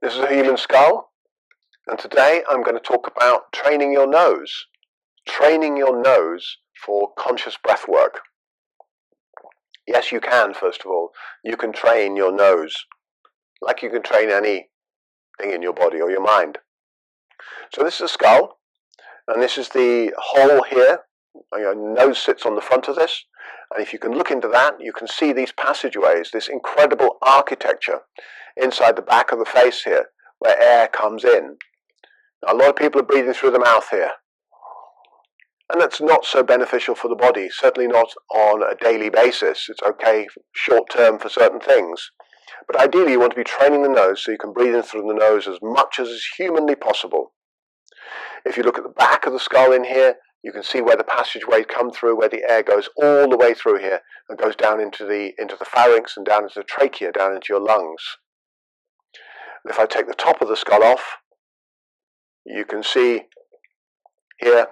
This is a human skull, and today I'm going to talk about training your nose. Training your nose for conscious breath work. Yes, you can, first of all. You can train your nose, like you can train anything in your body or your mind. So this is a skull, and this is the hole here. Your nose sits on the front of this, and if you can look into that, you can see these passageways, this incredible architecture inside the back of the face here, where air comes in. Now, a lot of people are breathing through the mouth here, and that's not so beneficial for the body, certainly not on a daily basis. It's okay short term for certain things, but ideally you want to be training the nose so you can breathe in through the nose as much as is humanly possible. If you look at the back of the skull in here, you can see where the passageways come through, where the air goes all the way through here and goes down into the pharynx and down into the trachea, down into your lungs. And if I take the top of the skull off, you can see here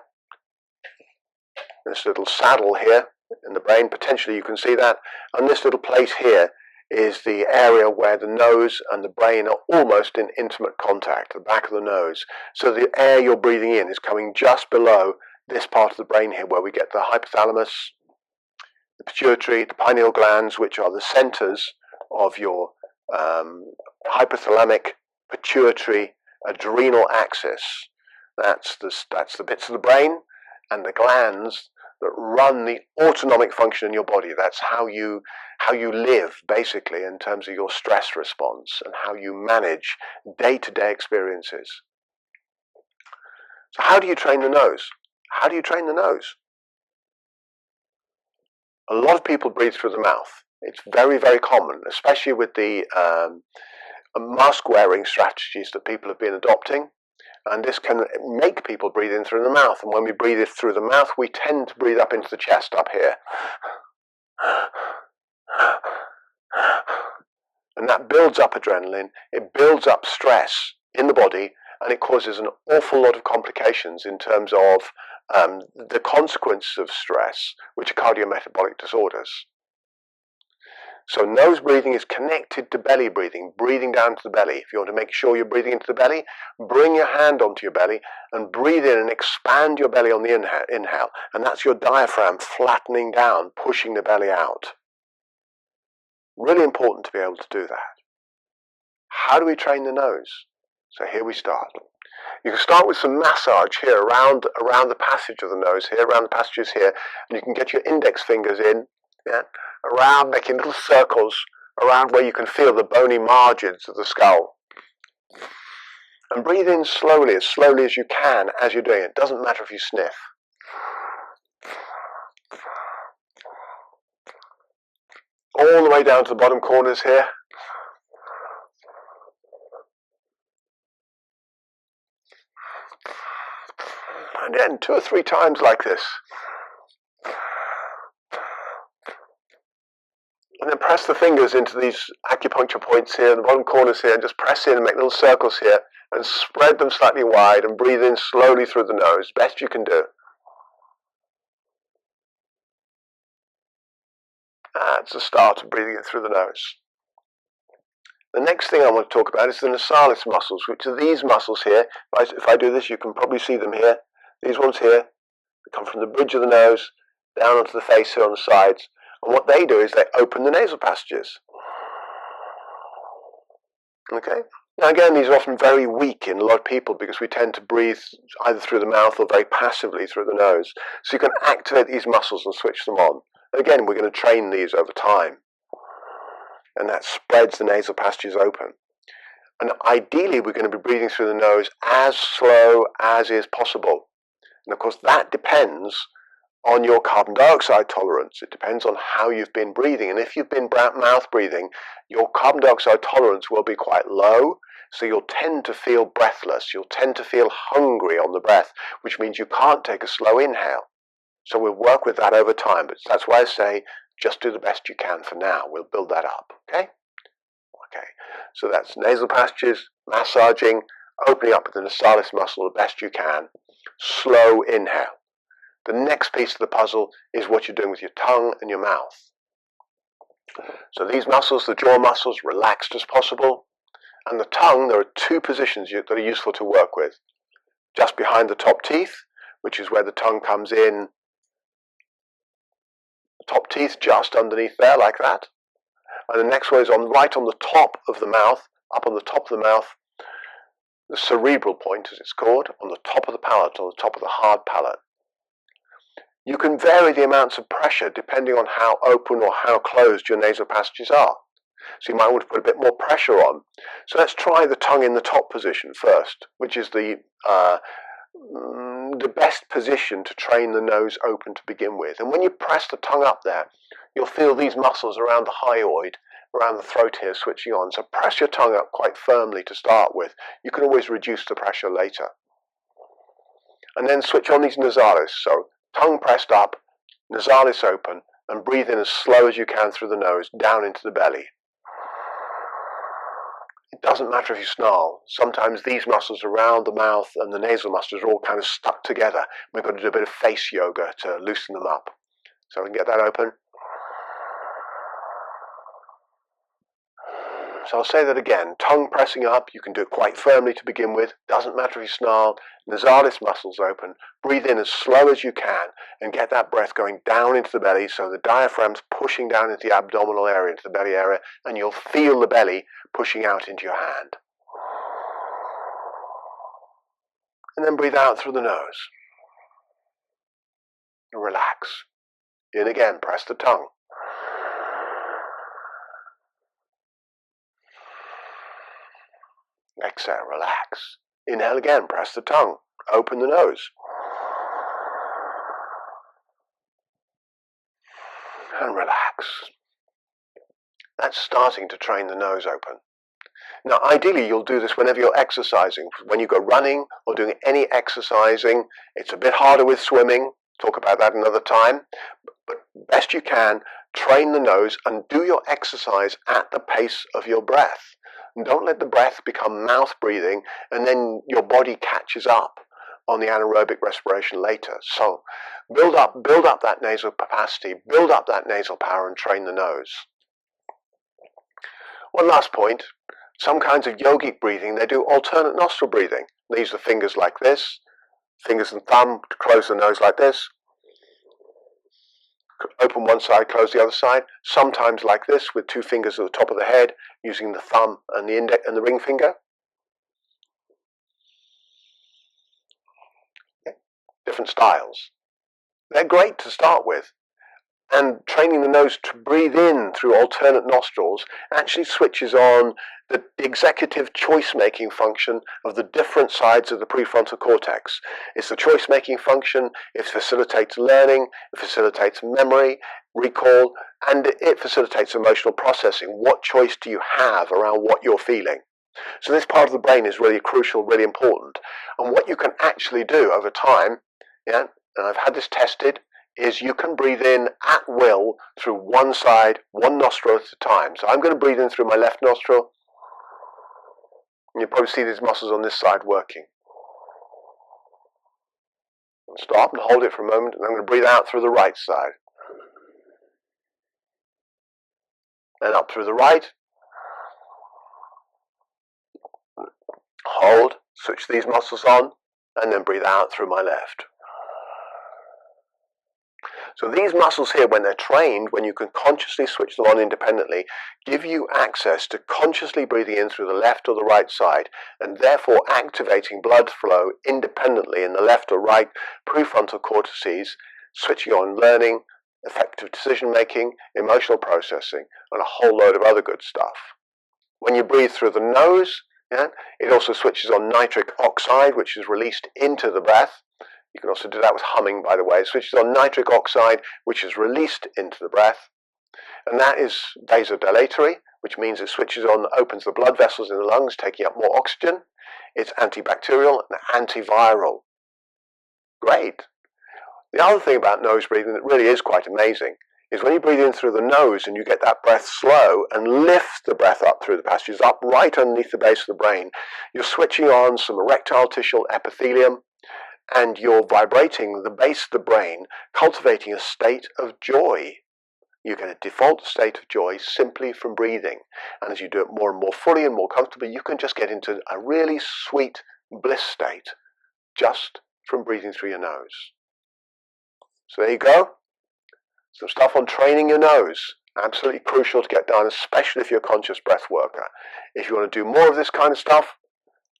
this little saddle here in the brain, potentially you can see that, and this little place here is the area where the nose and the brain are almost in intimate contact, the back of the nose. So the air you're breathing in is coming just below this part of the brain here, where we get the hypothalamus, the pituitary, the pineal glands, which are the centers of your hypothalamic, pituitary, adrenal axis. That's the bits of the brain and the glands that run the autonomic function in your body. That's how you live, basically, in terms of your stress response and how you manage day-to-day experiences. So how do you train the nose? How do you train the nose? A lot of people breathe through the mouth. It's very, very common, especially with the mask-wearing strategies that people have been adopting. And this can make people breathe in through the mouth. And when we breathe it through the mouth, we tend to breathe up into the chest, up here. And that builds up adrenaline, it builds up stress in the body, and it causes an awful lot of complications in terms of the consequences of stress, which are cardiometabolic disorders. So nose breathing is connected to belly breathing, breathing down to the belly. If you want to make sure you're breathing into the belly, bring your hand onto your belly and breathe in and expand your belly on the inhale. And that's your diaphragm flattening down, pushing the belly out. Really important to be able to do that. How do we train the nose? So here we start. You can start with some massage here around the passage of the nose here, around the passages here, and you can get your index fingers in, around, making little circles around where you can feel the bony margins of the skull. And breathe in slowly as you can as you're doing it. It doesn't matter if you sniff. All the way down to the bottom corners here. And then 2 or 3 times like this. And then press the fingers into these acupuncture points here, the bottom corners here, and just press in and make little circles here, and spread them slightly wide, and breathe in slowly through the nose, best you can do. That's the start of breathing it through the nose. The next thing I want to talk about is the nasalis muscles, which are these muscles here. If I do this, you can probably see them here. These ones here, they come from the bridge of the nose, down onto the face here on the sides. And what they do is they open the nasal passages. Okay? Now again, these are often very weak in a lot of people because we tend to breathe either through the mouth or very passively through the nose. So you can activate these muscles and switch them on. And again, we're going to train these over time. And that spreads the nasal passages open. And ideally, we're going to be breathing through the nose as slow as is possible. And of course, that depends on your carbon dioxide tolerance. It depends on how you've been breathing. And if you've been mouth breathing, your carbon dioxide tolerance will be quite low. So you'll tend to feel breathless. You'll tend to feel hungry on the breath, which means you can't take a slow inhale. So we'll work with that over time. But that's why I say, just do the best you can for now. We'll build that up. Okay? Okay. So that's nasal passages, massaging, opening up with the nasalis muscle the best you can. Slow inhale. The next piece of the puzzle is what you're doing with your tongue and your mouth. So these muscles, the jaw muscles, relaxed as possible. And the tongue, there are two positions that are useful to work with. Just behind the top teeth, which is where the tongue comes in, top teeth just underneath there like that. And the next one is right on the top of the mouth, up on the top of the mouth, the cerebral point as it's called, on the top of the palate, on the top of the hard palate. You can vary the amounts of pressure depending on how open or how closed your nasal passages are. So you might want to put a bit more pressure on. So let's try the tongue in the top position first, which is the best position to train the nose open to begin with. And when you press the tongue up there, you'll feel these muscles around the hyoid, around the throat here switching on. So press your tongue up quite firmly to start with. You can always reduce the pressure later. And then switch on these nasalis. So tongue pressed up, nasalis open, and breathe in as slow as you can through the nose, down into the belly. It doesn't matter if you snarl. Sometimes these muscles around the mouth and the nasal muscles are all kind of stuck together. We've got to do a bit of face yoga to loosen them up. So we can get that open. So I'll say that again. Tongue pressing up, you can do it quite firmly to begin with. Doesn't matter if you snarl. Nasalis muscles open. Breathe in as slow as you can and get that breath going down into the belly so the diaphragm's pushing down into the abdominal area, into the belly area, and you'll feel the belly pushing out into your hand. And then breathe out through the nose. And relax. In again, press the tongue. Exhale, relax. Inhale again, press the tongue. Open the nose. And relax. That's starting to train the nose open. Now, ideally, you'll do this whenever you're exercising. When you go running or doing any exercising, it's a bit harder with swimming. Talk about that another time. But best you can, train the nose and do your exercise at the pace of your breath. And don't let the breath become mouth breathing and then your body catches up on the anaerobic respiration later. So build up that nasal capacity, build up that nasal power and train the nose. One last point, some kinds of yogic breathing, they do alternate nostril breathing. They use the fingers like this, fingers and thumb to close the nose like this. Open one side, close the other side, sometimes like this with two fingers at the top of the head, using the thumb and the index and the ring finger. Okay. Different styles. They're great to start with. And training the nose to breathe in through alternate nostrils actually switches on the executive choice-making function of the different sides of the prefrontal cortex. It's the choice-making function, it facilitates learning, it facilitates memory, recall, and it facilitates emotional processing. What choice do you have around what you're feeling? So this part of the brain is really crucial, really important. And what you can actually do over time, and I've had this tested, is you can breathe in at will through one side, one nostril at a time. So I'm going to breathe in through my left nostril. And you'll probably see these muscles on this side working. And stop and hold it for a moment, and I'm going to breathe out through the right side. And up through the right. Hold, switch these muscles on, and then breathe out through my left. So these muscles here, when they're trained, when you can consciously switch them on independently, give you access to consciously breathing in through the left or the right side, and therefore activating blood flow independently in the left or right prefrontal cortices, switching on learning, effective decision making, emotional processing, and a whole load of other good stuff. When you breathe through the nose, it also switches on nitric oxide, which is released into the breath. You can also do that with humming, by the way. It switches on nitric oxide, which is released into the breath. And that is vasodilatory, which means it switches on, opens the blood vessels in the lungs, taking up more oxygen. It's antibacterial and antiviral. Great. The other thing about nose breathing that really is quite amazing is when you breathe in through the nose and you get that breath slow and lift the breath up through the passages, up right underneath the base of the brain, you're switching on some erectile tissue epithelium, and you're vibrating the base of the brain, cultivating a state of joy. You get a default state of joy simply from breathing. And as you do it more and more fully and more comfortably, you can just get into a really sweet bliss state just from breathing through your nose. So there you go. Some stuff on training your nose. Absolutely crucial to get done, especially if you're a conscious breath worker. If you want to do more of this kind of stuff,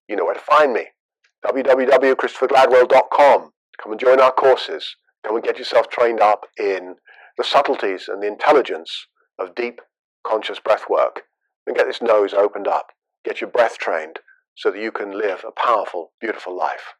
you know where to find me. www.christophergladwell.com. Come and join our courses. Come and get yourself trained up in the subtleties and the intelligence of deep conscious breath work. And get this nose opened up. Get your breath trained so that you can live a powerful, beautiful life.